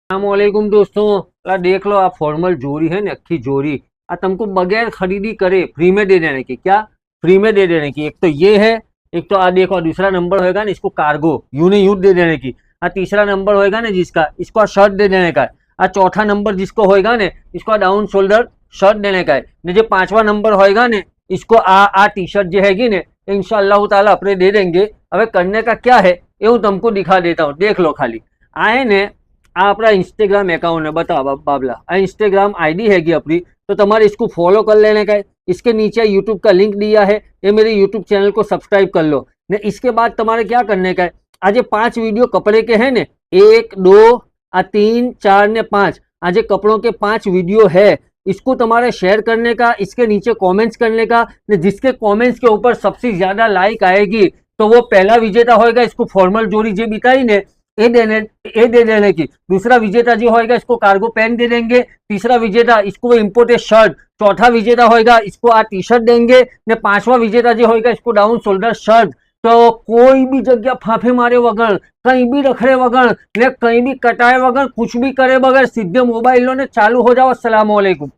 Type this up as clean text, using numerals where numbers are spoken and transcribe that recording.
अस्सलामुअलैकुम दोस्तों। देख लो, आप फॉर्मल जोड़ी है ना, अक्खी जोड़ी आ तुमको बगैर खरीदी करे फ्री में दे देने की। क्या फ्री में दे देने की? एक तो ये है, एक तो आ देखो दूसरा नंबर होएगा ना, इसको कार्गो यूं नहीं यूं दे देने की। तीसरा नंबर होएगा ना जिसका, इसको शर्ट दे देने का है। चौथा नंबर जिसको होएगा ना, इसको डाउन शोल्डर शर्ट देने का है ने। जो पांचवा नंबर होएगा ना, इसको आ टी शर्ट जो हैगी ने, इंशाअल्लाह ताला अपने दे देंगे। अब करने का क्या है ये हूँ तुमको दिखा देता हूँ, देख लो खाली। आए ने આ આપણા इंस्टाग्राम अकाउंट है, बताओ बाबला, इंस्टाग्राम आईडी हैगी अपनी, तो तुम्हारे इसको फॉलो कर लेने का है। इसके नीचे यूट्यूब का लिंक दिया है, ये मेरे यूट्यूब चैनल को सब्सक्राइब कर लो ने। इसके बाद तुम्हारे क्या करने का है, आज 5 वीडियो कपड़े के हैं ने, 1 2 3 4 ने 5, आज कपड़ों के 5 वीडियो है। इसको तुम्हारे शेयर करने का, इसके नीचे कमेंट्स करने का ने। जिसके कमेंट्स के ऊपर सबसे ज्यादा लाइक आएगी तो वो पहला विजेता होएगा। इसको फॉर्मल जोड़ी जो बिताई ने ए दे देने की। दूसरा विजेता जो होएगा इसको कार्गो पैंट दे देंगे। तीसरा विजेता इसको इम्पोर्टेड शर्ट। चौथा विजेता होएगा इसको टी शर्ट देंगे ने। पांचवा विजेता जो होएगा इसको डाउन शोल्डर शर्ट। तो कोई भी जगह फाफे मारे वगैरह, कहीं भी रखड़े वगैरह ने, कहीं भी कटाए वगैरह, कुछ भी करे बगैर सीधे मोबाइल लो ने चालू हो जाओ। अस्सलाम वालेकुम।